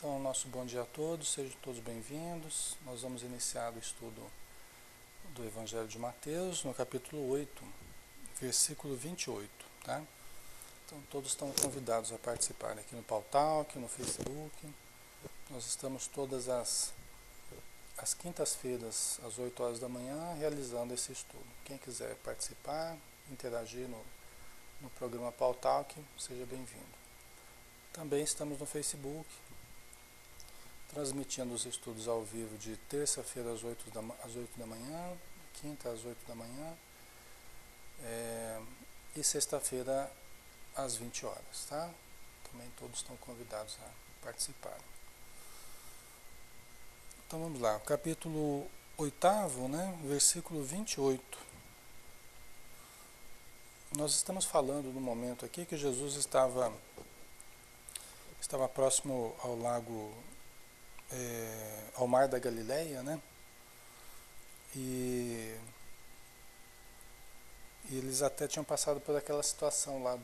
Então, nosso bom dia a todos, sejam todos bem-vindos. Nós vamos iniciar o estudo do Evangelho de Mateus, no capítulo 8, versículo 28, tá? Então, todos estão convidados a participar aqui no Pautalk, no Facebook. Nós estamos todas as quintas-feiras, às 8 horas da manhã, realizando esse estudo. Quem quiser participar, interagir no programa Pautalk, seja bem-vindo. Também estamos no Facebook, transmitindo os estudos ao vivo de terça-feira às 8 da manhã, quinta às 8 da manhã e sexta-feira às 20 horas, tá? Também todos estão convidados a participarem. Então vamos lá, capítulo 8, né, versículo 28. Nós estamos falando no momento aqui que Jesus estava próximo ao lago, ao mar da Galileia, né? E eles até tinham passado por aquela situação lá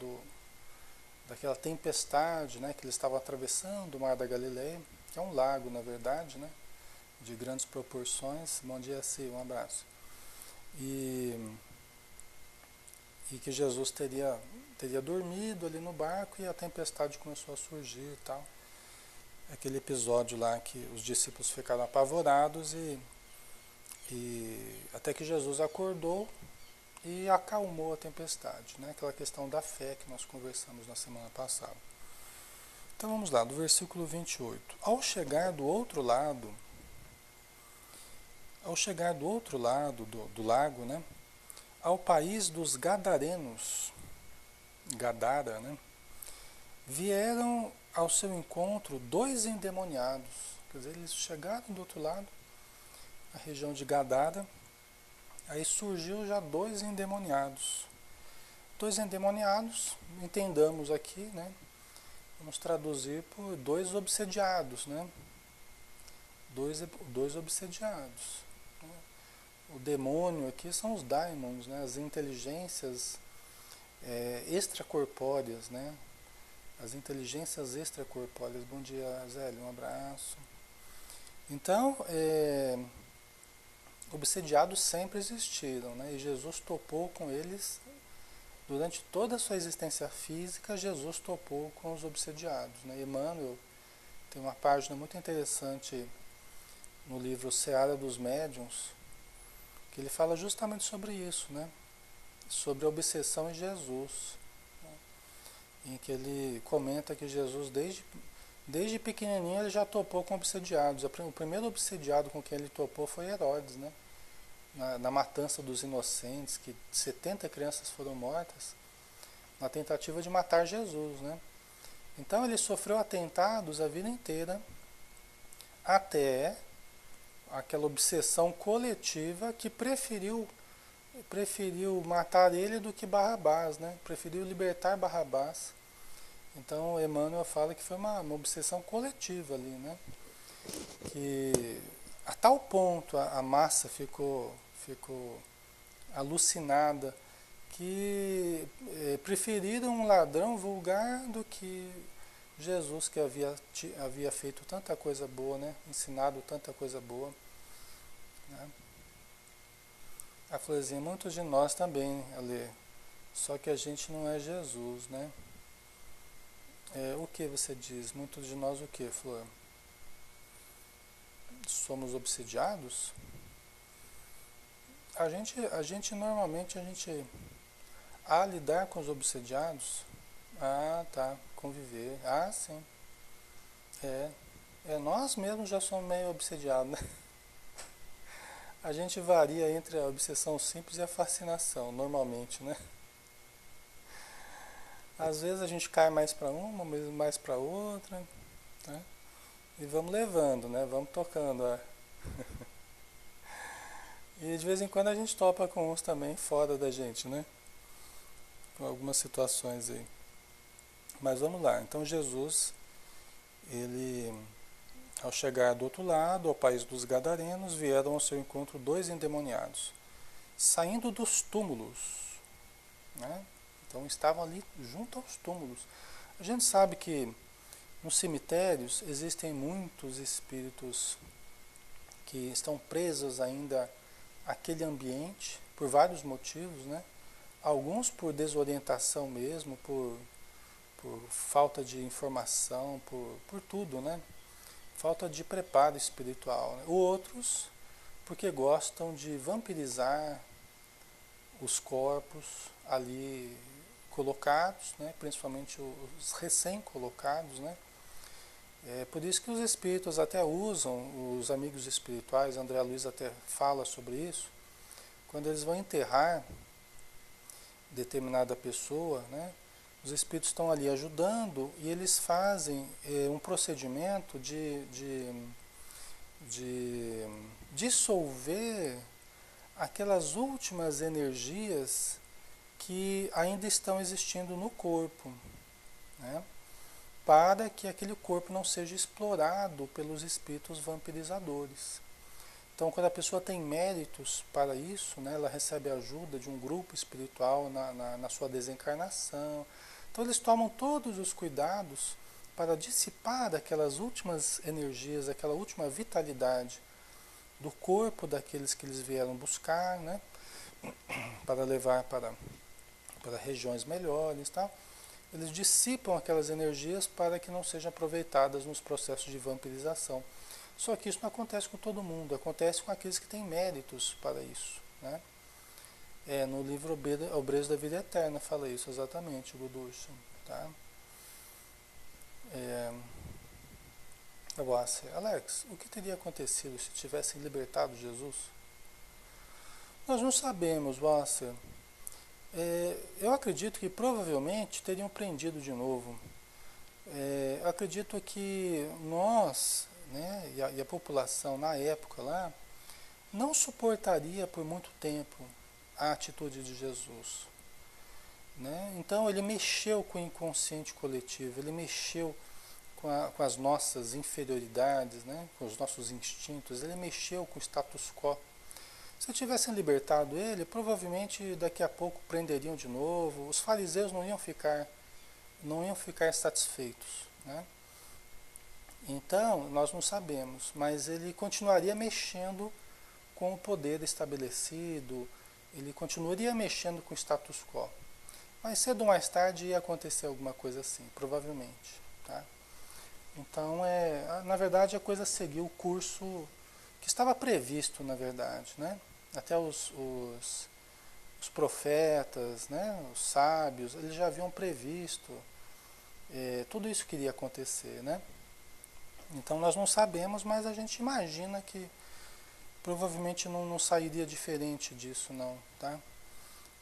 daquela tempestade, né? Que eles estavam atravessando o mar da Galileia, que é um lago, na verdade, né? De grandes proporções. Bom dia, Sil, um abraço. E que Jesus teria dormido ali no barco e a tempestade começou a surgir e tal. Aquele episódio lá que os discípulos ficaram apavorados e até que Jesus acordou e acalmou a tempestade, né? Aquela questão da fé que nós conversamos na semana passada. Então vamos lá, do versículo 28. Ao chegar do outro lado do lago, né? Ao país dos Gadarenos, Gadara, né? Vieram ao seu encontro 2 endemoniados. Quer dizer, eles chegaram do outro lado, a região de Gadara, aí surgiu já 2 endemoniados. 2 endemoniados, entendamos aqui, né? Vamos traduzir por 2 obsediados, né? Dois obsediados. O demônio aqui são os daimons, né? As inteligências extracorpóreas, né? As inteligências extracorpóreas. Bom dia, Zélio, um abraço. Então, obsediados sempre existiram, né? E Jesus topou com eles durante toda a sua existência física. Jesus topou com os obsediados, né? Emmanuel tem uma página muito interessante no livro Seara dos Médiuns, que ele fala justamente sobre isso, né? Sobre a obsessão em Jesus, né? Em que ele comenta que Jesus, desde pequenininho, ele já topou com obsediados. O primeiro obsediado com quem ele topou foi Herodes, né? Na matança dos inocentes, que 70 crianças foram mortas na tentativa de matar Jesus, né? Então ele sofreu atentados a vida inteira, até aquela obsessão coletiva que preferiu matar ele do que Barrabás, né? Preferiu libertar Barrabás. Então Emmanuel fala que foi uma obsessão coletiva ali, né? Que a tal ponto a massa ficou alucinada que preferiram um ladrão vulgar do que Jesus, que havia feito tanta coisa boa, né? Ensinado tanta coisa boa, né? A Florzinha, muitos de nós também, Ale, só que a gente não é Jesus, né? O que você diz? Muitos de nós o que, Flor? Somos obsediados? A gente normalmente, lidar com os obsediados, tá, conviver, sim, nós mesmos já somos meio obsediados, né? A gente varia entre a obsessão simples e a fascinação, normalmente, né? Às vezes a gente cai mais para uma, mais para outra, né? E vamos levando, né? Vamos tocando. E de vez em quando a gente topa com uns também fora da gente, né? Com algumas situações aí. Mas vamos lá. Então Jesus, ele, ao chegar do outro lado, ao país dos Gadarenos, vieram ao seu encontro 2 endemoniados, saindo dos túmulos, né? Então estavam ali junto aos túmulos. A gente sabe que Nos cemitérios existem muitos espíritos que estão presos ainda àquele ambiente por vários motivos, né? Alguns por desorientação mesmo, por falta de informação, por tudo, né? Falta de preparo espiritual, né? Outros porque gostam de vampirizar os corpos ali colocados, né? Principalmente os recém-colocados, né? É por isso que os espíritos até usam, os amigos espirituais, André Luiz até fala sobre isso, quando eles vão enterrar determinada pessoa, né? Os espíritos estão ali ajudando e eles fazem um procedimento de dissolver aquelas últimas energias que ainda estão existindo no corpo, né? Para que aquele corpo não seja explorado pelos espíritos vampirizadores. Então, quando a pessoa tem méritos para isso, né, ela recebe ajuda de um grupo espiritual na sua desencarnação. Então, eles tomam todos os cuidados para dissipar aquelas últimas energias, aquela última vitalidade do corpo daqueles que eles vieram buscar, né, para levar para regiões melhores, tá? Eles dissipam aquelas energias para que não sejam aproveitadas nos processos de vampirização. Só que isso não acontece com todo mundo, acontece com aqueles que têm méritos para isso, né? No livro Obreiros da Vida Eterna fala isso exatamente, o Gudurson, tá? Agora, Alex, o que teria acontecido se tivessem libertado Jesus? Nós não sabemos, Wasser. Eu acredito que provavelmente teriam prendido de novo. Eu acredito que nós, né, e a população na época lá, não suportaria por muito tempo a atitude de Jesus, né? Então ele mexeu com o inconsciente coletivo, ele mexeu com as nossas inferioridades, né, com os nossos instintos, ele mexeu com o status quo. Se tivessem libertado ele, provavelmente daqui a pouco prenderiam de novo. Os fariseus não iam ficar satisfeitos, né? Então, nós não sabemos, mas ele continuaria mexendo com o poder estabelecido, ele continuaria mexendo com o status quo. Mas cedo ou mais tarde ia acontecer alguma coisa assim, provavelmente, tá? Então, na verdade, a coisa seguiu o curso que estava previsto, na verdade, né? Até os profetas, né? Os sábios, eles já haviam previsto tudo isso que iria acontecer, né? Então nós não sabemos, mas a gente imagina que provavelmente não sairia diferente disso, não, tá?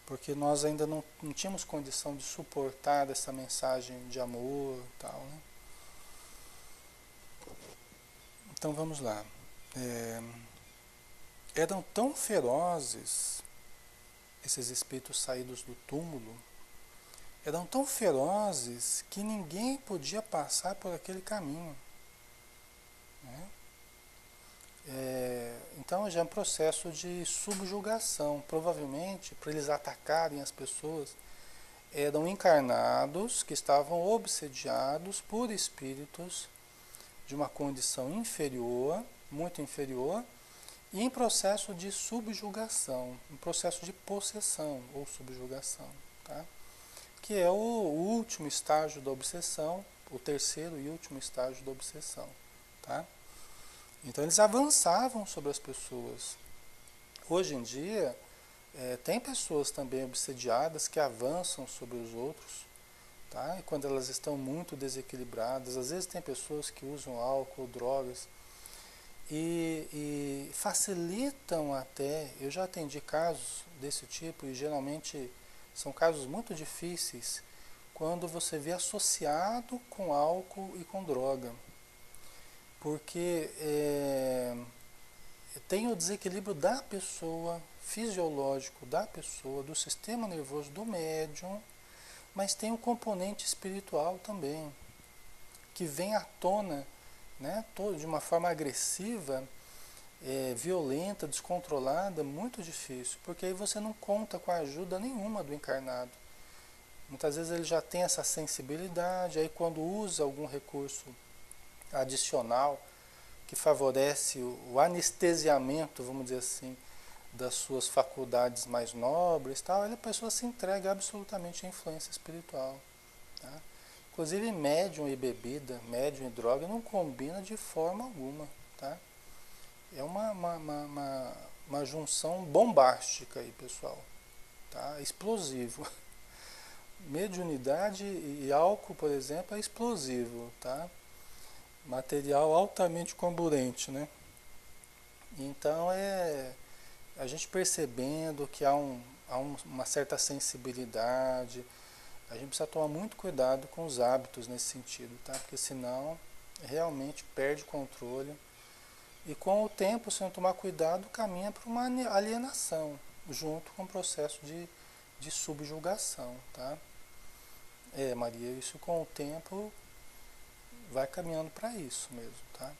Porque nós ainda não tínhamos condição de suportar essa mensagem de amor e tal, né? Então vamos lá. Eram tão ferozes esses espíritos saídos do túmulo, eram tão ferozes que ninguém podia passar por aquele caminho, né? Então já é um processo de subjugação. Provavelmente, para eles atacarem as pessoas, eram encarnados que estavam obsediados por espíritos de uma condição inferior, muito inferior, e em processo de subjugação, em processo de possessão ou subjugação, tá? Que é o último estágio da obsessão, o terceiro e último estágio da obsessão, tá? Então eles avançavam sobre as pessoas. Hoje em dia, tem pessoas também obsediadas que avançam sobre os outros, tá? E quando elas estão muito desequilibradas, às vezes tem pessoas que usam álcool, drogas, e facilitam até. Eu já atendi casos desse tipo e geralmente são casos muito difíceis quando você vê associado com álcool e com droga, porque tem o desequilíbrio da pessoa, fisiológico da pessoa, do sistema nervoso do médium, mas tem o componente espiritual também, que vem à tona, né, de uma forma agressiva, violenta, descontrolada, muito difícil, porque aí você não conta com a ajuda nenhuma do encarnado. Muitas vezes ele já tem essa sensibilidade, aí quando usa algum recurso adicional que favorece o anestesiamento, vamos dizer assim, das suas faculdades mais nobres, tal, a pessoa se entrega absolutamente à influência espiritual. Tá? Inclusive médium e bebida, médium e droga não combina de forma alguma. Tá? É uma junção bombástica aí, pessoal. Tá? Explosivo. Mediunidade e álcool, por exemplo, é explosivo. Tá? Material altamente comburente, né? Então a gente percebendo que uma certa sensibilidade, a gente precisa tomar muito cuidado com os hábitos nesse sentido, tá? Porque senão realmente perde o controle e com o tempo, se não tomar cuidado, caminha para uma alienação, junto com o processo de subjugação, tá? Maria, isso com o tempo vai caminhando para isso mesmo, tá?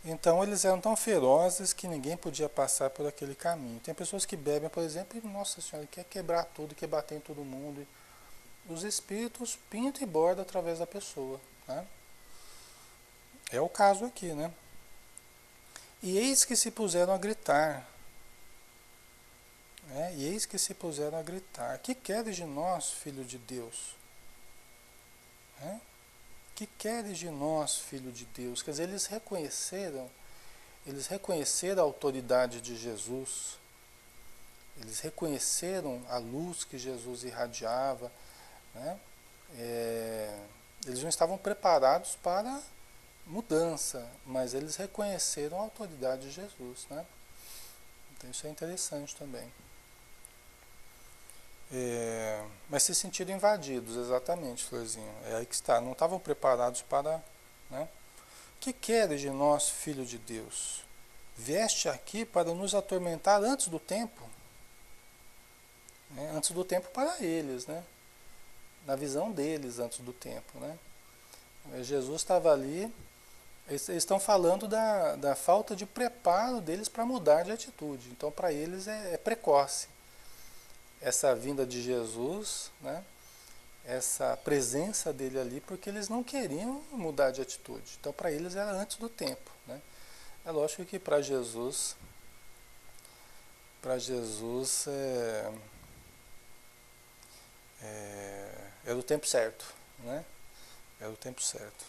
Então eles eram tão ferozes que ninguém podia passar por aquele caminho. Tem pessoas que bebem, por exemplo, e, nossa senhora, quer quebrar tudo, quer bater em todo mundo. Os espíritos pintam e bordam através da pessoa. Né? É o caso aqui, né? E eis que se puseram a gritar. Né? E eis que se puseram a gritar. Que queres de nós, filho de Deus? Né? Que queres de nós, filho de Deus? Quer dizer, eles reconheceram a autoridade de Jesus, eles reconheceram a luz que Jesus irradiava, né? Eles não estavam preparados para mudança, mas eles reconheceram a autoridade de Jesus, né? Então isso é interessante também. Mas se sentiram invadidos, exatamente, Florzinho. É aí que está, não estavam preparados para... Né? Que queres de nós, filho de Deus? Vieste aqui para nos atormentar antes do tempo? Né? Antes do tempo para eles, né? Na visão deles, antes do tempo, né? Jesus estava ali, eles estão falando da falta de preparo deles para mudar de atitude. Então, para eles é precoce. Essa vinda de Jesus, né? Essa presença dele ali, porque eles não queriam mudar de atitude. Então, para eles era antes do tempo, né? É lógico que para Jesus era o tempo certo, né? Era o tempo certo.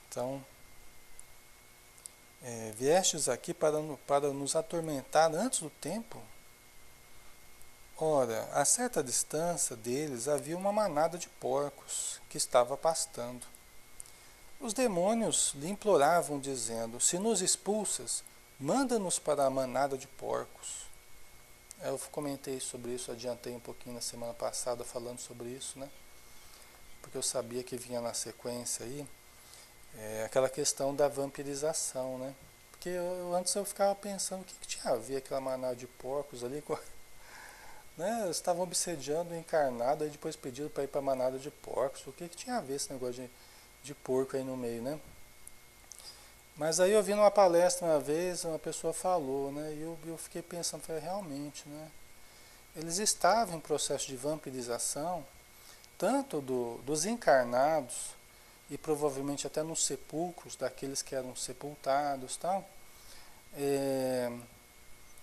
Então, viestes aqui para nos atormentar antes do tempo? Ora, a certa distância deles havia uma manada de porcos que estava pastando. Os demônios lhe imploravam, dizendo: se nos expulsas, manda-nos para a manada de porcos. Eu comentei sobre isso, adiantei um pouquinho na semana passada falando sobre isso, né? Porque eu sabia que vinha na sequência aí aquela questão da vampirização, né? Porque antes eu ficava pensando o que tinha a ver aquela manada de porcos ali com... Né? Eles estavam obsediando o encarnado, aí depois pediram para ir para a manada de porcos. O que tinha a ver esse negócio de porco aí no meio, né? Mas aí eu vi numa palestra uma vez, uma pessoa falou, né? E eu fiquei pensando, falei, realmente, né? Eles estavam em processo de vampirização, tanto dos encarnados, e provavelmente até nos sepulcros daqueles que eram sepultados, tal.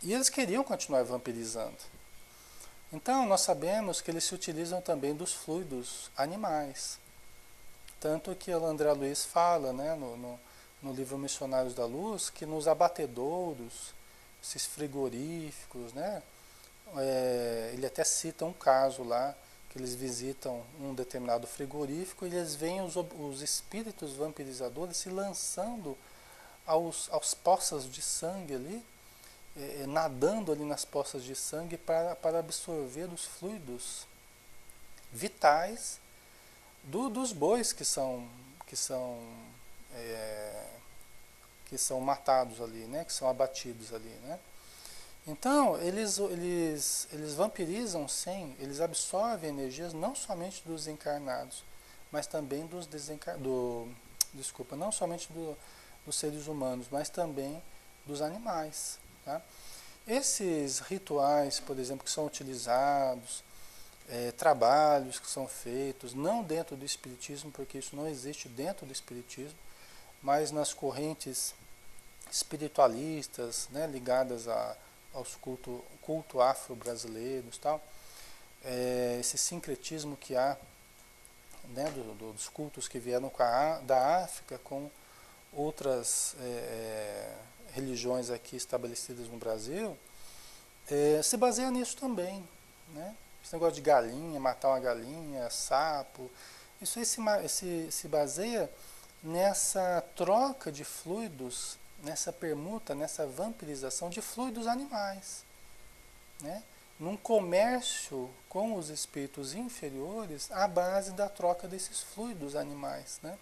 E eles queriam continuar vampirizando. Então, nós sabemos que eles se utilizam também dos fluidos animais. Tanto que o André Luiz fala, né, no livro Missionários da Luz, que nos abatedouros, esses frigoríficos, né, ele até cita um caso lá, que eles visitam um determinado frigorífico e eles veem os espíritos vampirizadores se lançando aos poças de sangue ali, nadando ali nas poças de sangue para absorver os fluidos vitais dos bois que são matados ali, né? Que são abatidos ali, né? Então, eles vampirizam, sim, eles absorvem energias não somente dos encarnados, mas também dos desencarnados, desculpa, não somente dos seres humanos, mas também dos animais, tá? Esses rituais, por exemplo, que são utilizados, trabalhos que são feitos, não dentro do Espiritismo, porque isso não existe dentro do Espiritismo, mas nas correntes espiritualistas, né, ligadas aos culto afro-brasileiros, tal, esse sincretismo que há, né, dos cultos que vieram da África com outras religiões aqui estabelecidas no Brasil, se baseia nisso também, né? Esse negócio de galinha, matar uma galinha, sapo, isso aí se baseia nessa troca de fluidos, nessa permuta, nessa vampirização de fluidos animais, né? Num comércio com os espíritos inferiores à base da troca desses fluidos animais, né?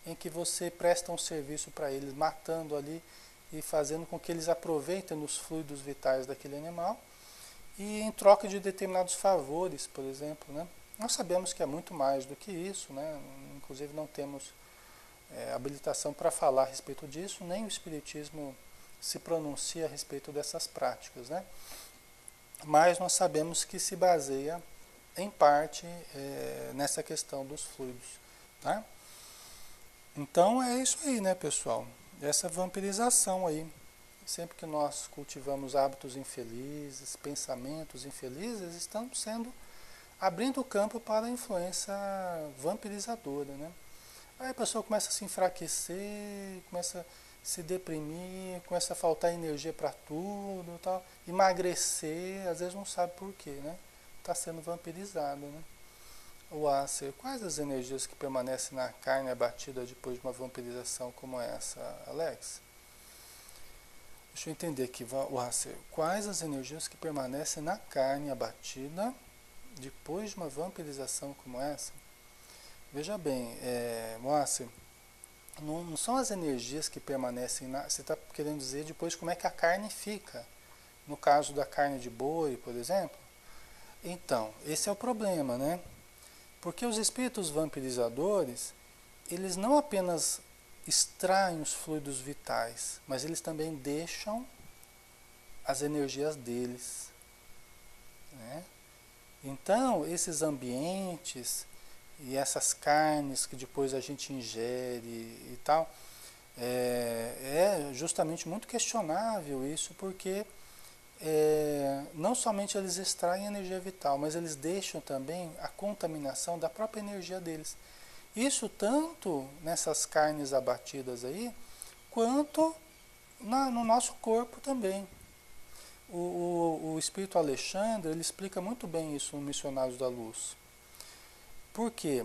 Em que você presta um serviço para eles, matando ali e fazendo com que eles aproveitem os fluidos vitais daquele animal e em troca de determinados favores, por exemplo, né? Nós sabemos que é muito mais do que isso, né? Inclusive não temos habilitação para falar a respeito disso, nem o Espiritismo se pronuncia a respeito dessas práticas, né? Mas nós sabemos que se baseia, em parte, nessa questão dos fluidos, tá? Então é isso aí, né, pessoal? Essa vampirização aí. Sempre que nós cultivamos hábitos infelizes, pensamentos infelizes, estamos abrindo o campo para a influência vampirizadora, né? Aí a pessoa começa a se enfraquecer, começa a se deprimir, começa a faltar energia para tudo, tal, emagrecer, às vezes não sabe por quê, né? Está sendo vampirizado, né? O Acer, quais as energias que permanecem na carne abatida depois de uma vampirização como essa, Alex? Deixa eu entender aqui, o Acer, quais as energias que permanecem na carne abatida depois de uma vampirização como essa? Veja bem, Moacir, não são as energias que permanecem na... Você está querendo dizer depois como é que a carne fica. No caso da carne de boi, por exemplo. Então, esse é o problema, né? Porque os espíritos vampirizadores, eles não apenas extraem os fluidos vitais, mas eles também deixam as energias deles, né? Então, esses ambientes e essas carnes que depois a gente ingere e tal, é justamente muito questionável isso, porque não somente eles extraem energia vital, mas eles deixam também a contaminação da própria energia deles. Isso tanto nessas carnes abatidas aí, quanto no nosso corpo também. O Espírito Alexandre, ele explica muito bem isso no Missionários da Luz. Por quê?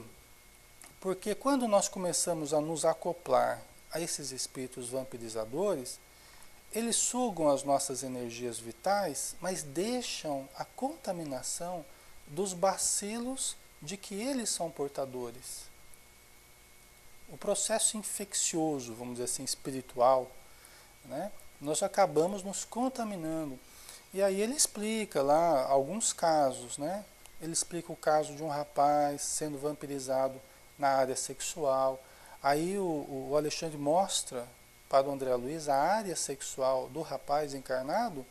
Porque quando nós começamos a nos acoplar a esses espíritos vampirizadores, eles sugam as nossas energias vitais, mas deixam a contaminação dos bacilos de que eles são portadores. O processo infeccioso, vamos dizer assim, espiritual, né? Nós acabamos nos contaminando. E aí ele explica lá alguns casos, né? Ele explica o caso de um rapaz sendo vampirizado na área sexual. Aí o Alexandre mostra para o André Luiz a área sexual do rapaz encarnado,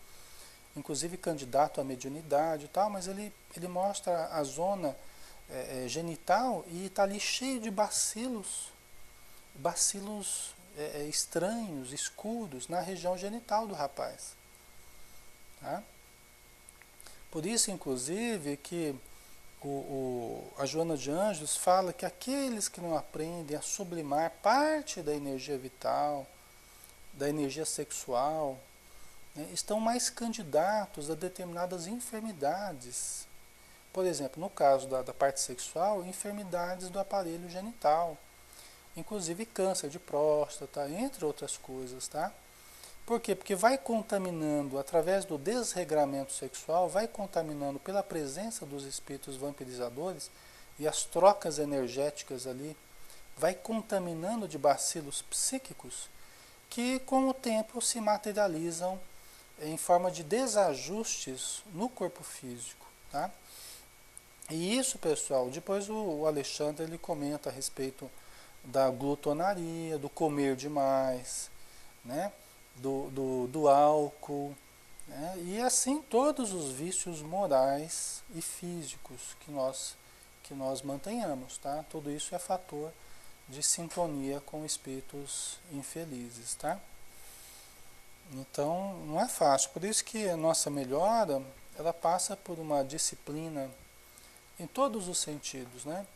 inclusive candidato à mediunidade e tal, mas ele mostra a zona genital e está ali cheio de bacilos estranhos, escuros, na região genital do rapaz. Tá? Por isso, inclusive, que a Joana de Anjos fala que aqueles que não aprendem a sublimar parte da energia vital, da energia sexual, né, estão mais candidatos a determinadas enfermidades. Por exemplo, no caso da parte sexual, enfermidades do aparelho genital, inclusive câncer de próstata, entre outras coisas, tá? Por quê? Porque vai contaminando, através do desregramento sexual, vai contaminando pela presença dos espíritos vampirizadores e as trocas energéticas ali, vai contaminando de bacilos psíquicos que com o tempo se materializam em forma de desajustes no corpo físico, tá? E isso, pessoal, depois o Alexandre ele comenta a respeito da glutonaria, do comer demais, né? Do álcool, né? E assim todos os vícios morais e físicos que nós mantenhamos, tá? Tudo isso é fator de sintonia com espíritos infelizes, tá? Então não é fácil, por isso que a nossa melhora ela passa por uma disciplina em todos os sentidos, né?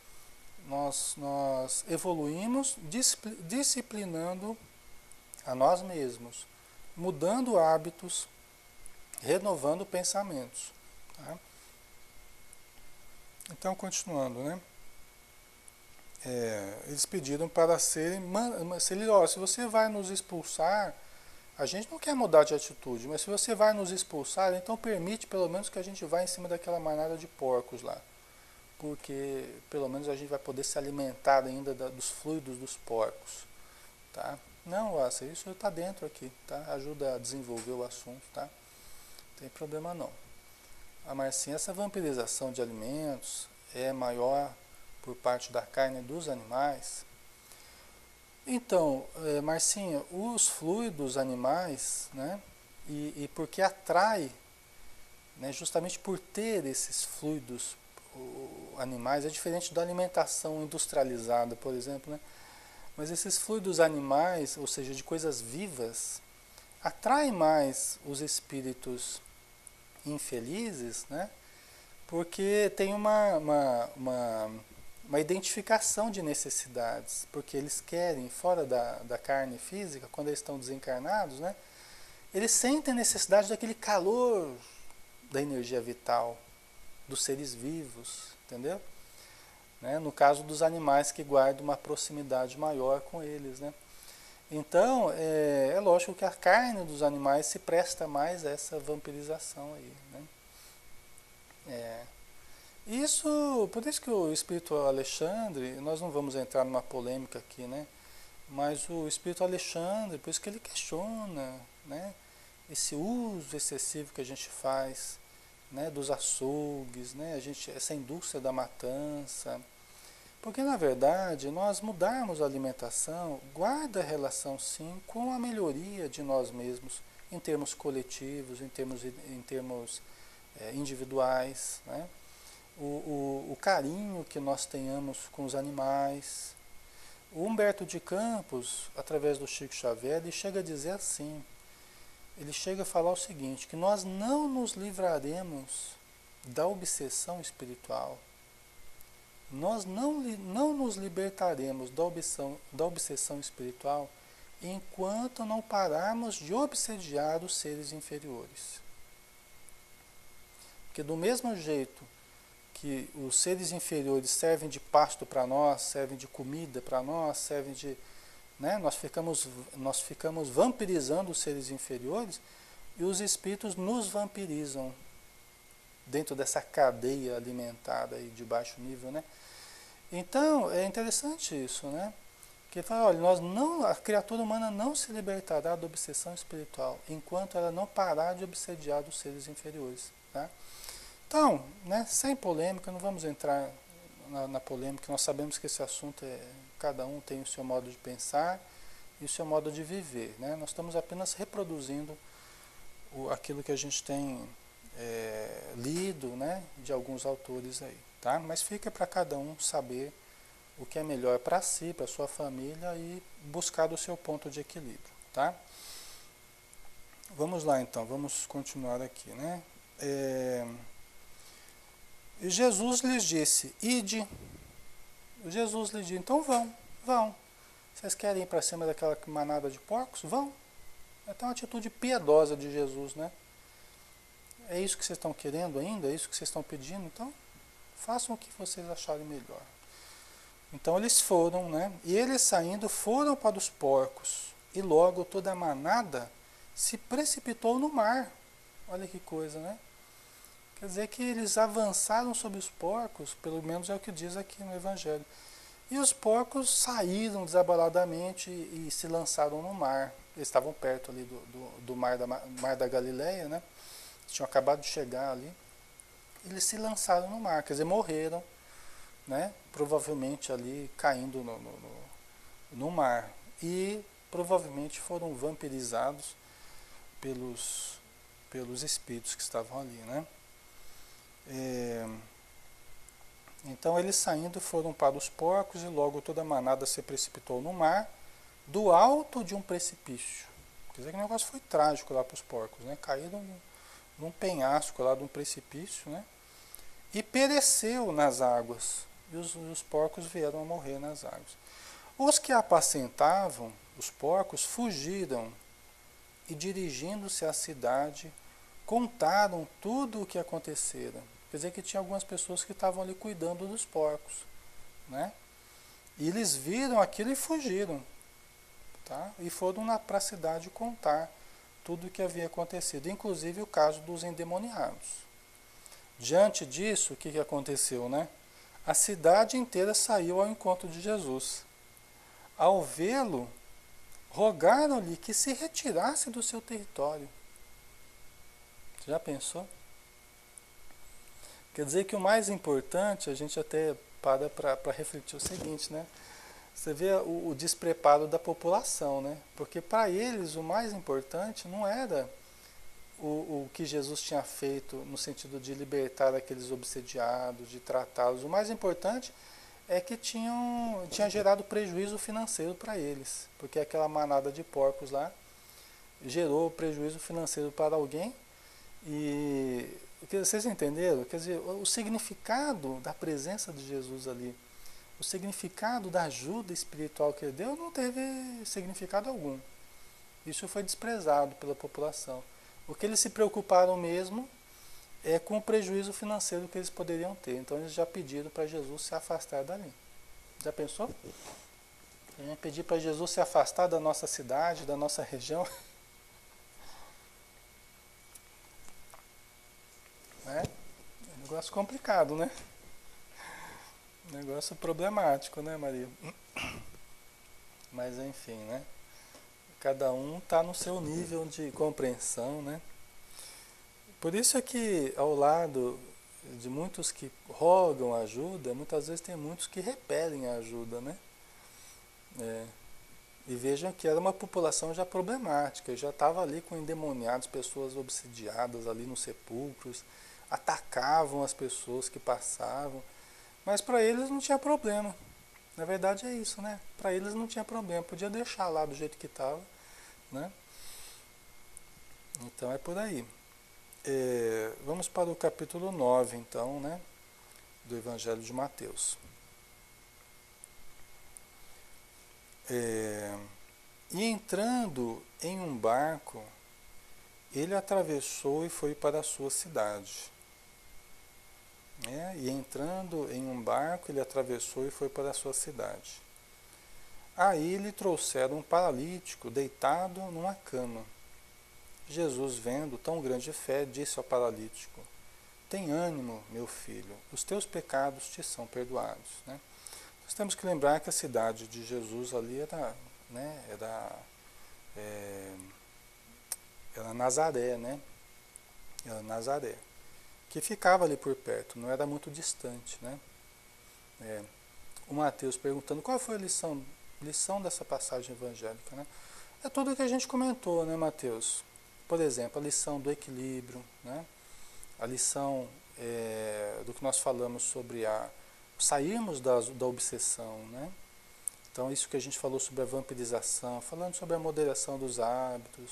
Nós evoluímos disciplinando a nós mesmos, mudando hábitos, renovando pensamentos. Tá? Então, continuando, né? Eles pediram para serem, se você vai nos expulsar, a gente não quer mudar de atitude, mas se você vai nos expulsar, então permite pelo menos que a gente vá em cima daquela manada de porcos lá. Porque pelo menos a gente vai poder se alimentar ainda dos fluidos dos porcos. Tá? Não, Assa, isso está dentro aqui, tá? Ajuda a desenvolver o assunto, tá? Não tem problema não. Mas sim, essa vampirização de alimentos é maior por parte da carne dos animais. Então, Marcinha, os fluidos animais, né? E porque atrai, né, justamente por ter esses fluidos animais, é diferente da alimentação industrializada, por exemplo, né? Mas esses fluidos animais, ou seja, de coisas vivas, atraem mais os espíritos infelizes, né? Porque tem uma identificação de necessidades, porque eles querem, fora da carne física, quando eles estão desencarnados, né? Eles sentem necessidade daquele calor da energia vital, dos seres vivos, entendeu? Né? No caso dos animais que guardam uma proximidade maior com eles, né? Então, é lógico que a carne dos animais se presta mais a essa vampirização aí, né? Por isso que o espírito Alexandre, nós não vamos entrar numa polêmica aqui, né? Mas o espírito Alexandre, por isso que ele questiona, né? Esse uso excessivo que a gente faz, né? Dos açougues, né? Essa indústria da matança. Porque, na verdade, nós mudarmos a alimentação guarda relação, sim, com a melhoria de nós mesmos, em termos coletivos, em termos individuais, né? O carinho que nós tenhamos com os animais. O Humberto de Campos, através do Chico Xavier, ele chega a dizer assim, ele chega a falar o seguinte, que nós não nos livraremos da obsessão espiritual. Nós não nos libertaremos da obsessão espiritual enquanto não pararmos de obsediar os seres inferiores. Porque do mesmo jeito que os seres inferiores servem de pasto para nós, servem de comida para nós, servem de... Né, nós ficamos vampirizando os seres inferiores e os espíritos nos vampirizam dentro dessa cadeia alimentar aí de baixo nível, né? Então, é interessante isso, né? Que ele fala, olha, a criatura humana não se libertará da obsessão espiritual enquanto ela não parar de obsediar os seres inferiores, tá? Então, né, sem polêmica, não vamos entrar na polêmica, nós sabemos que esse assunto cada um tem o seu modo de pensar e o seu modo de viver, né? Nós estamos apenas reproduzindo aquilo que a gente tem lido, né, de alguns autores aí, tá? Mas fica para cada um saber o que é melhor para si, para sua família e buscar o seu ponto de equilíbrio, tá? Vamos lá então, vamos continuar aqui, né? Jesus lhes disse, ide. Jesus lhes disse, então vão. Vocês querem ir para cima daquela manada de porcos? Vão. É até uma atitude piedosa de Jesus, né? É isso que vocês estão querendo ainda? É isso que vocês estão pedindo? Então, façam o que vocês acharem melhor. Então eles foram, né? E eles saindo foram para os porcos. E logo toda a manada se precipitou no mar. Olha que coisa, né? Quer dizer que eles avançaram sobre os porcos, pelo menos é o que diz aqui no Evangelho. E os porcos saíram desabaladamente e se lançaram no mar. Eles estavam perto ali do mar da Galileia, né? Tinham acabado de chegar ali. Eles se lançaram no mar, quer dizer, morreram, né? Provavelmente ali caindo no mar. E provavelmente foram vampirizados pelos espíritos que estavam ali, né? Então eles saindo foram para os porcos e logo toda a manada se precipitou no mar, do alto de um precipício. Quer dizer que o negócio foi trágico lá para os porcos, né? Caíram num penhasco lá de um precipício, né? E pereceu nas águas. E os porcos vieram a morrer nas águas. Os que apacentavam, os porcos, fugiram e, dirigindo-se à cidade, contaram tudo o que acontecera. Quer dizer que tinha algumas pessoas que estavam ali cuidando dos porcos, né? E eles viram aquilo e fugiram, tá? E foram para a cidade contar tudo o que havia acontecido, inclusive o caso dos endemoniados. Diante disso, o que aconteceu, né? A cidade inteira saiu ao encontro de Jesus. Ao vê-lo, rogaram-lhe que se retirasse do seu território. Você já pensou? Quer dizer que o mais importante, a gente até para refletir o seguinte, né? Você vê o despreparo da população, né? Porque para eles o mais importante não era o que Jesus tinha feito no sentido de libertar aqueles obsediados, de tratá-los. O mais importante é que tinha gerado prejuízo financeiro para eles, porque aquela manada de porcos lá gerou prejuízo financeiro para alguém. E vocês entenderam? Quer dizer, o significado da presença de Jesus ali, o significado da ajuda espiritual que ele deu não teve significado algum. Isso foi desprezado pela população. O que eles se preocuparam mesmo é com o prejuízo financeiro que eles poderiam ter. Então eles já pediram para Jesus se afastar dali. Já pensou? A gente pedir para Jesus se afastar da nossa cidade, da nossa região. É um negócio complicado, né? Negócio problemático, né, Maria? Mas enfim, né? Cada um está no seu nível de compreensão, né? Por isso é que ao lado de muitos que rogam ajuda, muitas vezes tem muitos que repelem a ajuda, né? E vejam que era uma população já problemática, já estava ali com endemoniados, pessoas obsidiadas ali nos sepulcros, atacavam as pessoas que passavam, mas para eles não tinha problema. Na verdade é isso, né? Para eles não tinha problema, podia deixar lá do jeito que estava, né? Então é por aí. Vamos para o capítulo 9, então, né? Do Evangelho de Mateus. E entrando em um barco, ele atravessou e foi para a sua cidade. E entrando em um barco, ele atravessou e foi para a sua cidade. Aí lhe trouxeram um paralítico deitado numa cama. Jesus, vendo tão grande fé, disse ao paralítico: tem ânimo, meu filho, os teus pecados te são perdoados. Né? Nós temos que lembrar que a cidade de Jesus ali era Nazaré, né? Era Nazaré, que ficava ali por perto, não era muito distante, né? O Mateus perguntando qual foi a lição dessa passagem evangélica, né? É tudo o que a gente comentou, né, Mateus? Por exemplo, a lição do equilíbrio, né? A lição do que nós falamos sobre sairmos da obsessão, né? Então, isso que a gente falou sobre a vampirização, falando sobre a moderação dos hábitos,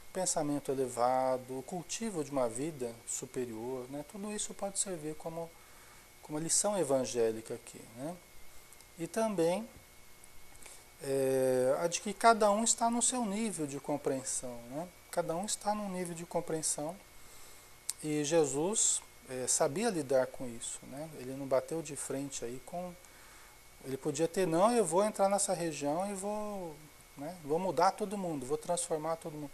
o pensamento elevado, o cultivo de uma vida superior, né? Tudo isso pode servir como lição evangélica aqui, né? E também a de que cada um está no seu nível de compreensão, né? Cada um está num nível de compreensão e Jesus sabia lidar com isso, né? Ele não bateu de frente aí com... Ele podia ter, não, eu vou entrar nessa região e vou mudar todo mundo, vou transformar todo mundo.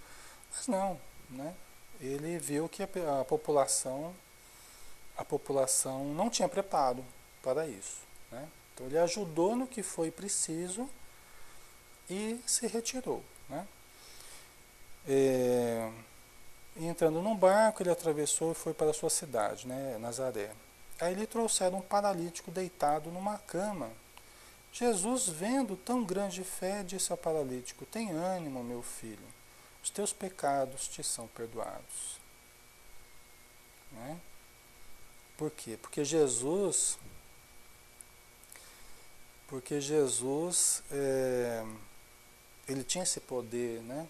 Mas não, né? Ele viu que a população não tinha preparo para isso, né? Então ele ajudou no que foi preciso e se retirou, né? Entrando num barco, ele atravessou e foi para a sua cidade, né, Nazaré. Aí lhe trouxeram um paralítico deitado numa cama. Jesus, vendo tão grande fé, disse ao paralítico: tem ânimo, meu filho, os teus pecados te são perdoados. né? Por quê? Porque Jesus ele tinha esse poder, né?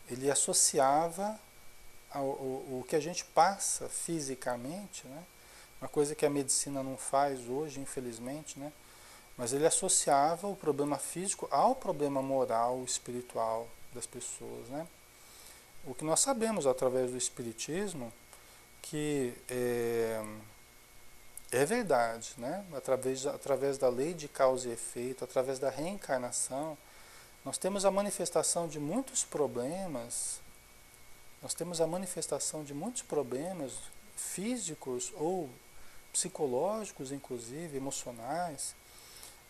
Ele associava o que a gente passa fisicamente, né? Uma coisa que a medicina não faz hoje, infelizmente, né? Mas ele associava o problema físico ao problema moral, espiritual das pessoas, né? O que nós sabemos através do espiritismo que é verdade, né? Através da lei de causa e efeito, através da reencarnação, nós temos a manifestação de muitos problemas, físicos ou psicológicos, inclusive, emocionais,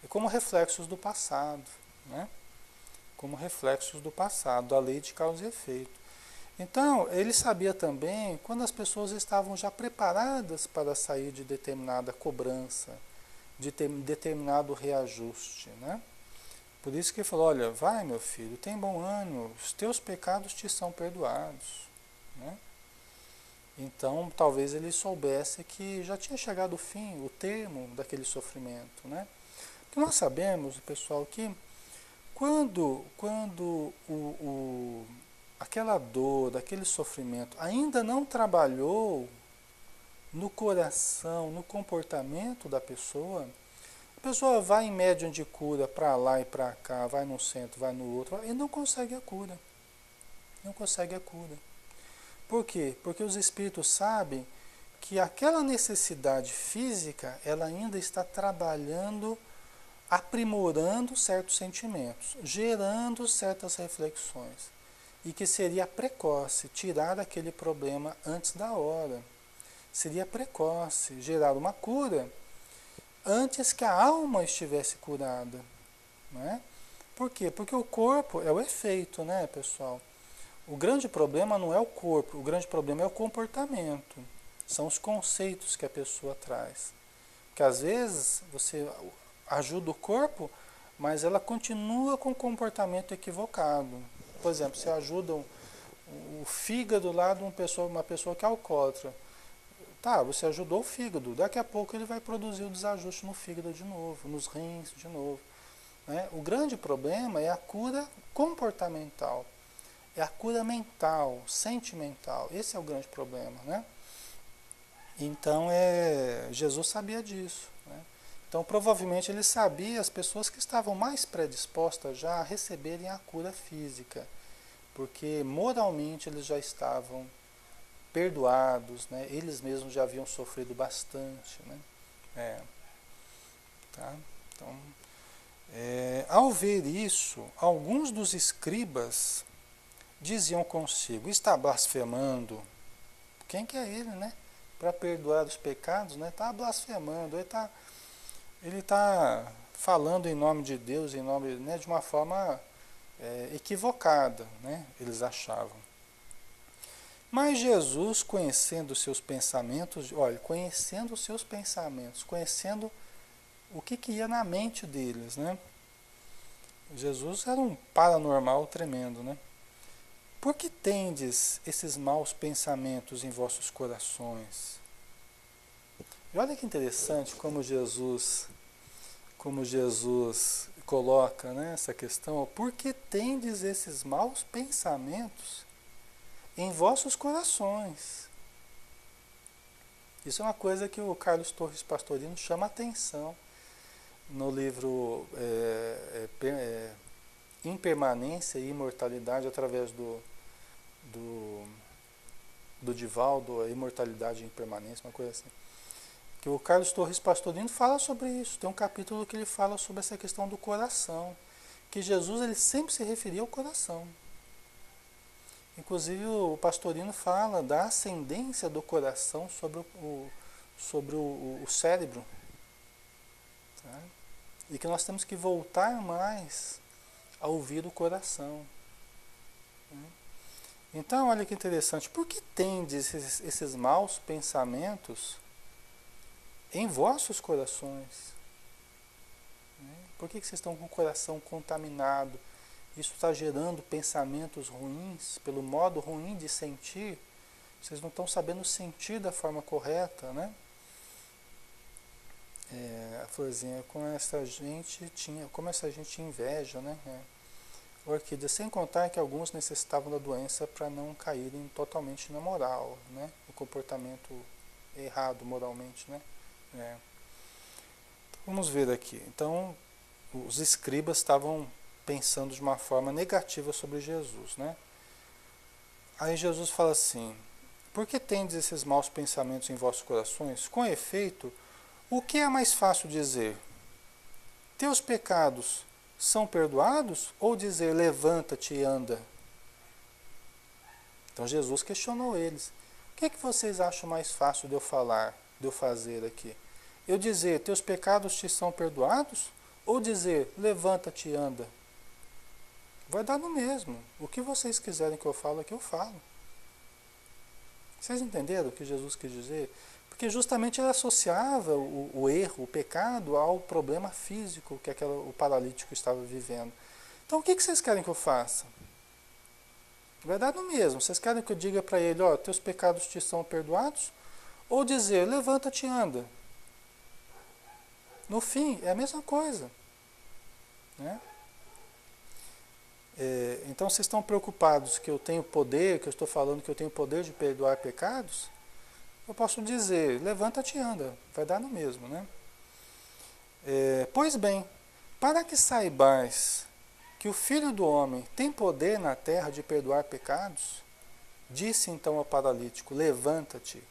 e como reflexos do passado, né? Como reflexos do passado, da lei de causa e efeito. Então, ele sabia também quando as pessoas estavam já preparadas para sair de determinada cobrança, de determinado reajuste, né? Por isso que ele falou, olha, vai meu filho, tem bom ânimo, os teus pecados te são perdoados, né? Então, talvez ele soubesse que já tinha chegado o fim, o termo daquele sofrimento, né? Porque nós sabemos, pessoal, que quando aquela dor, aquele sofrimento ainda não trabalhou no coração, no comportamento da pessoa, a pessoa vai em médium de cura para lá e para cá, vai num centro, vai no outro, e não consegue a cura. Não consegue a cura. Por quê? Porque os espíritos sabem que aquela necessidade física, ela ainda está trabalhando, aprimorando certos sentimentos, gerando certas reflexões. E que seria precoce tirar aquele problema antes da hora. Seria precoce gerar uma cura antes que a alma estivesse curada, né? Por quê? Porque o corpo é o efeito, né, pessoal? O grande problema não é o corpo, o grande problema é o comportamento. São os conceitos que a pessoa traz. Porque às vezes você ajuda o corpo, mas ela continua com o comportamento equivocado. Por exemplo, você ajuda o fígado lá de uma pessoa que é alcoólatra. Tá, você ajudou o fígado, daqui a pouco ele vai produzir o desajuste no fígado de novo, nos rins de novo, né? O grande problema é a cura comportamental, é a cura mental, sentimental. Esse é o grande problema, né? Então, Jesus sabia disso, né? Então, provavelmente ele sabia as pessoas que estavam mais predispostas já a receberem a cura física, porque moralmente eles já estavam perdoados, né? Eles mesmos já haviam sofrido bastante, né? Tá? Então, ao ver isso, alguns dos escribas diziam consigo, está blasfemando. Quem que é ele, né? Para perdoar os pecados, né? Está blasfemando, ele tá falando em nome de Deus, em nome, né, de uma forma equivocada, né? Eles achavam. Mas Jesus, conhecendo os seus pensamentos, conhecendo o que ia na mente deles, né? Jesus era um paranormal tremendo, né? Por que tendes esses maus pensamentos em vossos corações? E olha que interessante como Jesus coloca, né, essa questão. Por que tendes esses maus pensamentos em vossos corações? Isso é uma coisa que o Carlos Torres Pastorino chama atenção no livro Impermanência e Imortalidade, através do Divaldo, a Imortalidade e Impermanência, uma coisa assim. Que o Carlos Torres Pastorino fala sobre isso. Tem um capítulo que ele fala sobre essa questão do coração. Que Jesus ele sempre se referia ao coração. Inclusive o Pastorino fala da ascendência do coração sobre o cérebro. Tá? E que nós temos que voltar mais a ouvir o coração. Então, olha que interessante. Por que tendes esses maus pensamentos em vossos corações? Por que vocês estão com o coração contaminado? Isso está gerando pensamentos ruins, pelo modo ruim de sentir, Vocês não estão sabendo sentir da forma correta, né? A florzinha, como essa gente tinha inveja, né? Orquídea, sem contar que alguns necessitavam da doença para não caírem totalmente na moral, né? O comportamento errado moralmente, né? É. Vamos ver aqui. Então, os escribas estavam pensando de uma forma negativa sobre Jesus, né? Aí Jesus fala assim: por que tendes esses maus pensamentos em vossos corações? Com efeito, o que é mais fácil dizer? Teus pecados são perdoados? Ou dizer, levanta-te e anda? Então Jesus questionou eles. O que é que vocês acham mais fácil de eu falar, de eu fazer aqui? Eu dizer, teus pecados te são perdoados? Ou dizer, levanta-te e anda? Vai dar no mesmo. O que vocês quiserem que eu fale, é que eu falo. Vocês entenderam o que Jesus quis dizer? Porque justamente ele associava o erro, o pecado, ao problema físico que o paralítico estava vivendo. Então o que vocês querem que eu faça? Vai dar no mesmo. Vocês querem que eu diga para ele, ó, teus pecados te são perdoados? Ou dizer, levanta-te e anda? No fim, é a mesma coisa. Né? Então vocês estão preocupados que eu tenho poder, que eu estou falando que eu tenho poder de perdoar pecados? Eu posso dizer, levanta-te e anda, vai dar no mesmo, né? Pois bem, para que saibais que o Filho do Homem tem poder na terra de perdoar pecados, disse então ao paralítico, levanta-te,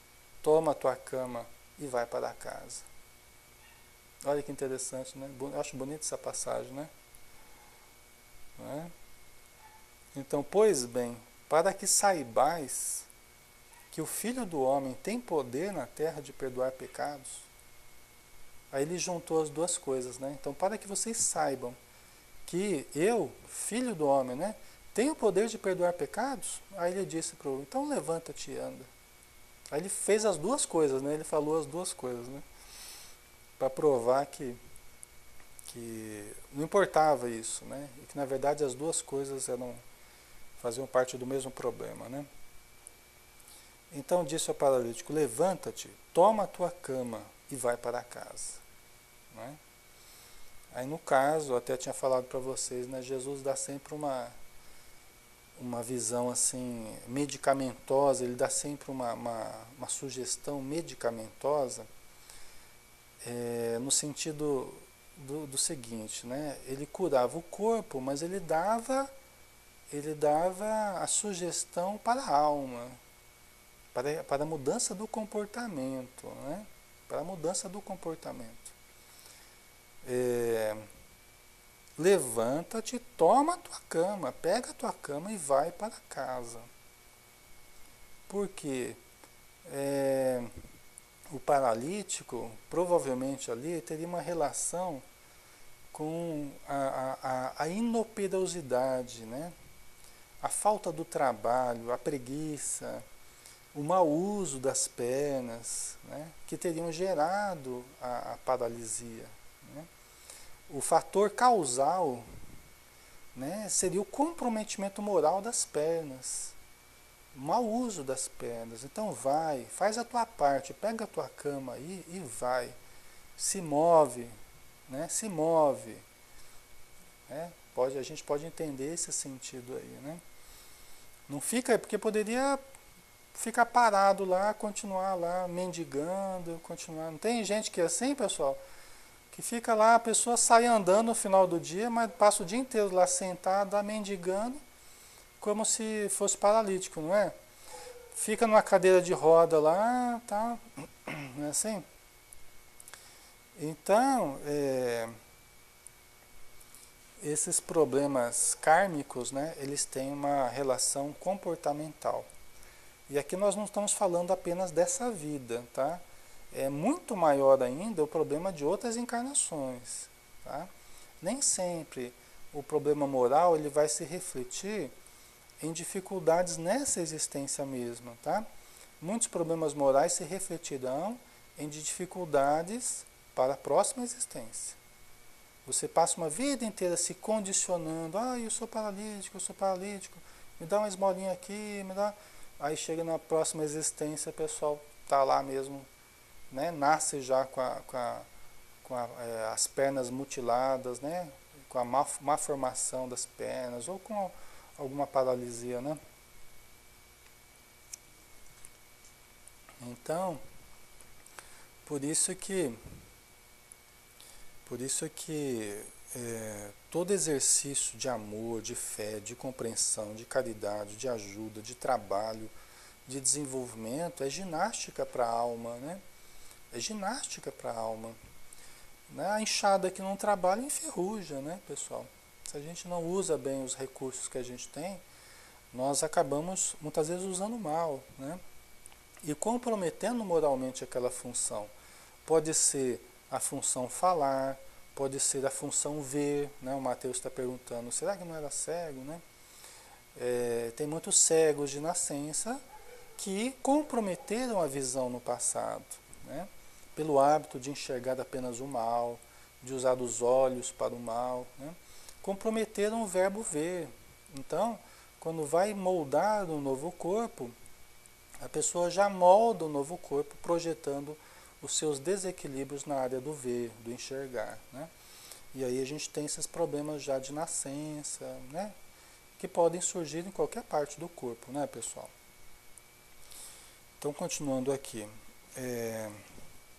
toma a tua cama e vai para casa. Olha que interessante, né? Eu acho bonita essa passagem, né? Não é? Então, pois bem, para que saibais que o Filho do Homem tem poder na terra de perdoar pecados, aí ele juntou as duas coisas, né? Então, para que vocês saibam que eu, Filho do Homem, né, tenho o poder de perdoar pecados, aí ele disse para o então levanta-te e anda. Aí ele fez as duas coisas, né? Ele falou as duas coisas, né? Para provar que não importava isso, né? E que na verdade as duas coisas faziam parte do mesmo problema, né? Então disse ao paralítico, levanta-te, toma a tua cama e vai para casa. Né? Aí no caso, eu até tinha falado para vocês, né, Jesus dá sempre uma visão assim medicamentosa, ele dá sempre uma sugestão medicamentosa, no sentido do seguinte, né? Ele curava o corpo, mas ele dava a sugestão para a alma, para a mudança do comportamento, né? Para a mudança do comportamento. Levanta-te, toma a tua cama, pega a tua cama e vai para casa. Porque o paralítico, provavelmente ali, teria uma relação com a inoperosidade, né? A falta do trabalho, a preguiça, o mau uso das pernas, né? Que teriam gerado a paralisia. Né? O fator causal, né, seria o comprometimento moral das pernas, o mau uso das pernas. Então vai, faz a tua parte, pega a tua cama aí e vai, se move, né, se move. Né? A gente pode entender esse sentido aí. Né? Não fica, porque poderia ficar parado lá, continuar lá mendigando, continuar. Não tem gente que é assim, pessoal? Que fica lá, a pessoa sai andando no final do dia, mas passa o dia inteiro lá sentado, mendigando, como se fosse paralítico, não é? Fica numa cadeira de roda lá, tá? Não é assim? Então, esses problemas kármicos, né, eles têm uma relação comportamental. E aqui nós não estamos falando apenas dessa vida, tá? É muito maior ainda o problema de outras encarnações. Tá? Nem sempre o problema moral ele vai se refletir em dificuldades nessa existência mesma. Tá? Muitos problemas morais se refletirão em dificuldades para a próxima existência. Você passa uma vida inteira se condicionando, eu sou paralítico, me dá uma esmolinha aqui, me dá... aí chega na próxima existência, o pessoal tá lá mesmo, né? Nasce já as pernas mutiladas, né? Com a má formação das pernas, ou com alguma paralisia, né? Então, por isso que, todo exercício de amor, de fé, de compreensão, de caridade, de ajuda, de trabalho, de desenvolvimento é ginástica para a alma, né? É ginástica para a alma. Né? A enxada que não trabalha enferruja, né, pessoal? Se a gente não usa bem os recursos que a gente tem, nós acabamos muitas vezes usando mal, né? E comprometendo moralmente aquela função. Pode ser a função falar, pode ser a função ver, né? O Mateus está perguntando, será que não era cego, né? Tem muitos cegos de nascença que comprometeram a visão no passado, né? Pelo hábito de enxergar apenas o mal, de usar os olhos para o mal, né? Comprometeram o verbo ver. Então, quando vai moldar um novo corpo, a pessoa já molda o novo corpo projetando os seus desequilíbrios na área do ver, do enxergar, né? E aí a gente tem esses problemas já de nascença, né? Que podem surgir em qualquer parte do corpo, né, pessoal? Então, continuando aqui.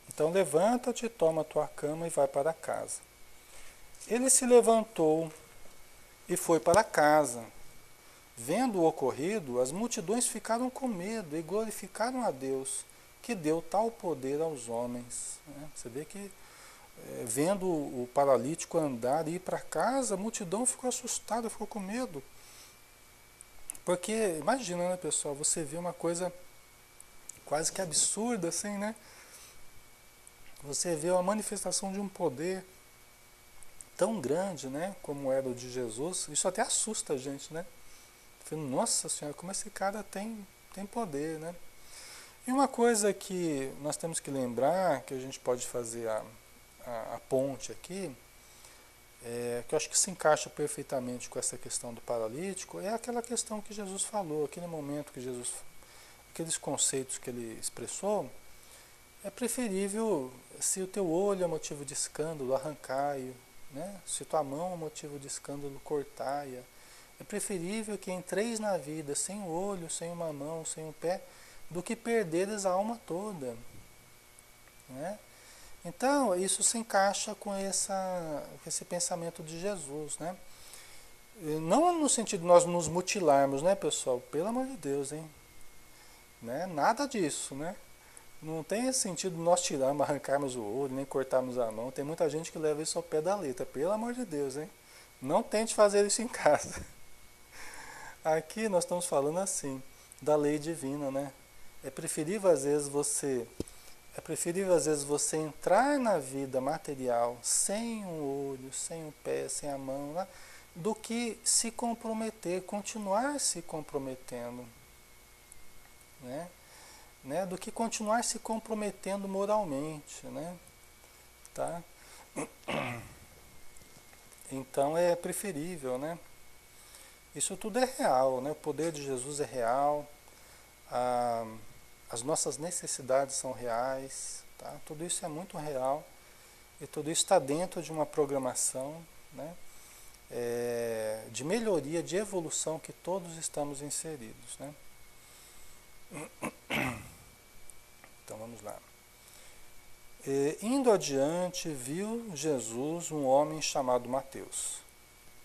Então, levanta-te, toma a tua cama e vai para casa. Ele se levantou e foi para casa. Vendo o ocorrido, as multidões ficaram com medo e glorificaram a Deus, que deu tal poder aos homens. Né? Você vê que, vendo o paralítico andar e ir para casa, a multidão ficou assustada, ficou com medo. Porque, imagina, né, pessoal, você vê uma coisa quase que absurda, assim, né? Você vê uma manifestação de um poder tão grande, né, como era o de Jesus. Isso até assusta a gente, né? Nossa Senhora, como esse cara tem poder, né? E uma coisa que nós temos que lembrar, que a gente pode fazer a ponte aqui, que eu acho que se encaixa perfeitamente com essa questão do paralítico, é aquela questão que Jesus falou, aquele momento que Jesus, aqueles conceitos que ele expressou. É preferível, se o teu olho é motivo de escândalo, arrancai-o, né? Se tua mão é motivo de escândalo, cortai-a. É preferível que entreis na vida sem o olho, sem uma mão, sem um pé, do que perderes a alma toda. Né? Então, isso se encaixa com esse pensamento de Jesus. Né? Não no sentido de nós nos mutilarmos, né, pessoal? Pelo amor de Deus, hein? Né? Nada disso, né? Não tem sentido nós tirarmos, arrancarmos o olho, nem cortarmos a mão. Tem muita gente que leva isso ao pé da letra. Pelo amor de Deus, hein? Não tente fazer isso em casa. Aqui nós estamos falando assim, da lei divina, né? É preferível às vezes você entrar na vida material sem um olho, sem um pé, sem a mão, né? Do que se comprometer, continuar se comprometendo, né? Do que continuar se comprometendo moralmente, né? Tá? Então é preferível, né? Isso tudo é real, né? O poder de Jesus é real, as nossas necessidades são reais, tá? Tudo isso é muito real e tudo isso está dentro de uma programação, né? De melhoria, de evolução que todos estamos inseridos, né? Então vamos lá. Indo adiante, viu Jesus um homem chamado Mateus,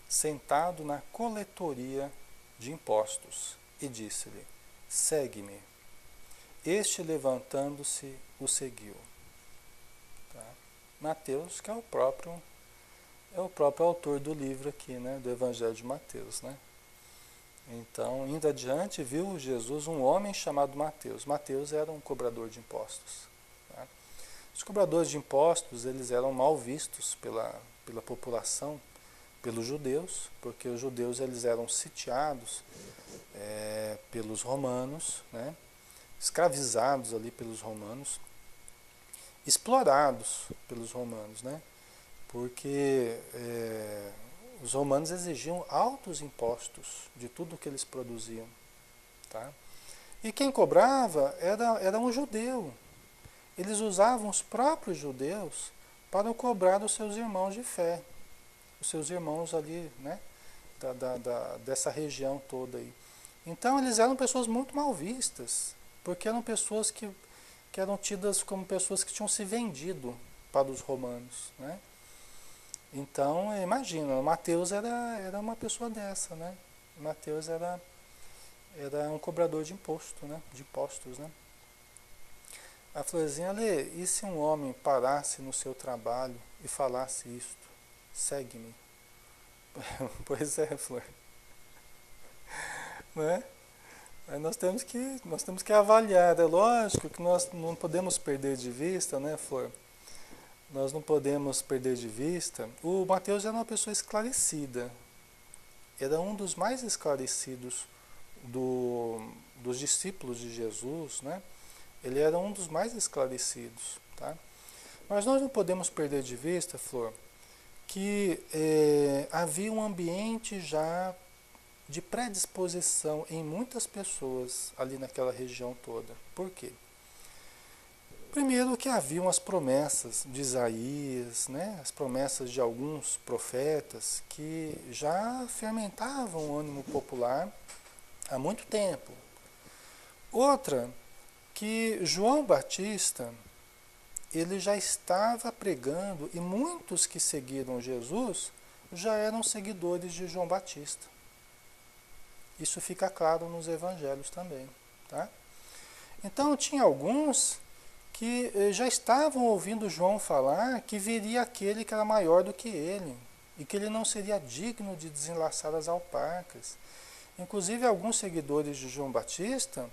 sentado na coletoria de impostos, e disse-lhe: segue-me. Este, levantando-se, o seguiu. Tá? Mateus, que é o próprio autor do livro aqui, né, do Evangelho de Mateus, né? Então, indo adiante, viu Jesus um homem chamado Mateus. Mateus era um cobrador de impostos. Tá? Os cobradores de impostos, eles eram mal vistos pela população, pelos judeus, porque os judeus eles eram sitiados pelos romanos, né? Escravizados ali pelos romanos, explorados pelos romanos, né? Porque os romanos exigiam altos impostos de tudo que eles produziam. Tá? E quem cobrava era um judeu. Eles usavam os próprios judeus para cobrar dos seus irmãos de fé, os seus irmãos ali, né, dessa região toda aí. Então eles eram pessoas muito mal vistas, porque eram pessoas que eram tidas como pessoas que tinham se vendido para os romanos, né? Então, imagina, Mateus era uma pessoa dessa, né? Mateus era um cobrador de imposto, né? De impostos, né? A Florzinha, Lê, e se um homem parasse no seu trabalho e falasse isto? Segue-me. Pois é, Flor. Né? Aí nós temos que avaliar. É lógico que nós não podemos perder de vista, né, Flor? Nós não podemos perder de vista. O Mateus era uma pessoa esclarecida. Era um dos mais esclarecidos dos discípulos de Jesus, né? Ele era um dos mais esclarecidos, tá? Mas nós não podemos perder de vista, Flor, que havia um ambiente já de predisposição em muitas pessoas ali naquela região toda. Por quê? Primeiro que haviam as promessas de Isaías, né? As promessas de alguns profetas que já fermentavam o ânimo popular há muito tempo. Outra, que João Batista, ele já estava pregando e muitos que seguiram Jesus já eram seguidores de João Batista. Isso fica claro nos evangelhos também, tá? Então tinha alguns que já estavam ouvindo João falar que viria aquele que era maior do que ele e que ele não seria digno de desenlaçar as alparcas. Inclusive alguns seguidores de João Batista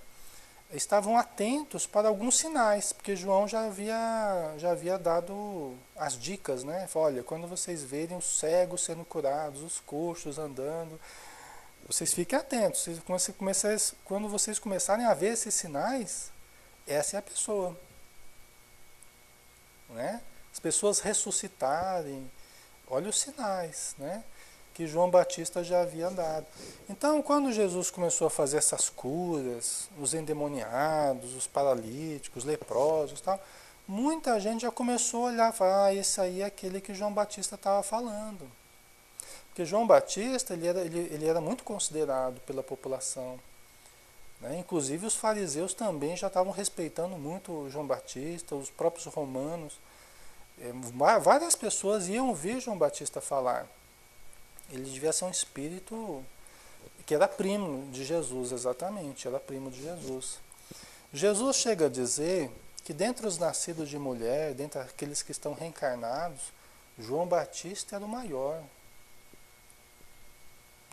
estavam atentos para alguns sinais, porque João já havia dado as dicas, né? Olha, quando vocês verem os cegos sendo curados, os coxos andando, vocês fiquem atentos. Quando vocês começarem a ver esses sinais, essa é a pessoa. Né? As pessoas ressuscitarem, olha os sinais, né? Que João Batista já havia dado. Então, quando Jesus começou a fazer essas curas, os endemoniados, os paralíticos, leprosos, tal, muita gente já começou a olhar e falar, esse aí é aquele que João Batista estava falando. Porque João Batista ele era muito considerado pela população. Né? Inclusive os fariseus também já estavam respeitando muito João Batista, os próprios romanos. Várias pessoas iam ouvir João Batista falar. Ele devia ser um espírito que era primo de Jesus, exatamente, era primo de Jesus. Jesus chega a dizer que dentre os nascidos de mulher, dentre aqueles que estão reencarnados, João Batista era o maior.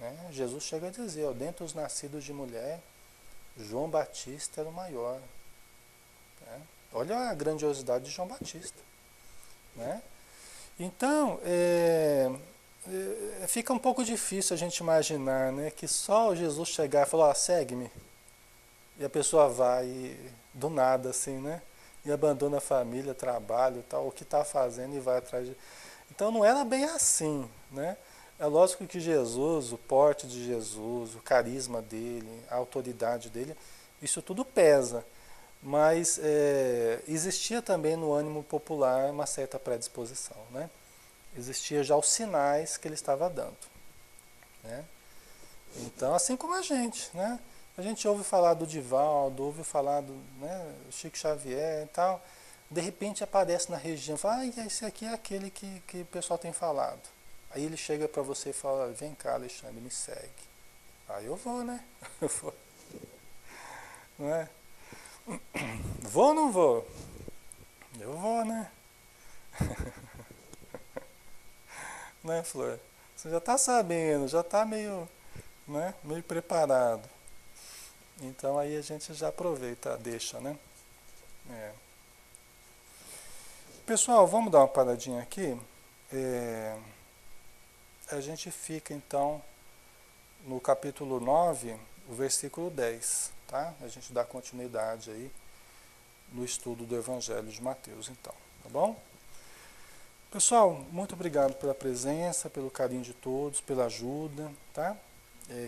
Né? Jesus chega a dizer, ó, dentre os nascidos de mulher, João Batista era o maior. Né? Olha a grandiosidade de João Batista. Né? Então, fica um pouco difícil a gente imaginar, né, que só Jesus chegar e falar, segue-me, e a pessoa vai do nada assim, né, e abandona a família, trabalho, tal, o que está fazendo e vai atrás de... Então não era bem assim, né? É lógico que Jesus, o porte de Jesus, o carisma dele, a autoridade dele, isso tudo pesa, mas existia também no ânimo popular uma certa predisposição, né? Existia já os sinais que ele estava dando. Né? Então, assim como a gente, né? A gente ouve falar do Divaldo, ouve falar do, né, Chico Xavier e tal, de repente aparece na região, fala, esse aqui é aquele que o pessoal tem falado. Aí ele chega para você e fala, vem cá, Alexandre, me segue. Aí eu vou, né? Eu vou. Não é? Vou ou não vou? Eu vou, né? Né, Flor? Você já está sabendo, já está meio, né, meio preparado. Então aí a gente já aproveita, deixa, né? Pessoal, vamos dar uma paradinha aqui. A gente fica então no capítulo 9, o versículo 10, tá? A gente dá continuidade aí no estudo do Evangelho de Mateus, então, tá bom? Pessoal, muito obrigado pela presença, pelo carinho de todos, pela ajuda, tá?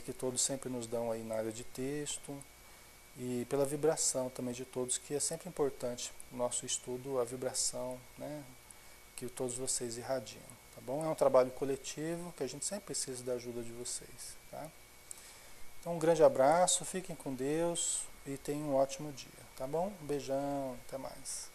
Que todos sempre nos dão aí na área de texto. e pela vibração também de todos, que é sempre importante no nosso estudo, a vibração, né, que todos vocês irradiam, tá bom? É um trabalho coletivo que a gente sempre precisa da ajuda de vocês, tá? Então um grande abraço, fiquem com Deus e tenham um ótimo dia, tá bom? Um beijão, até mais.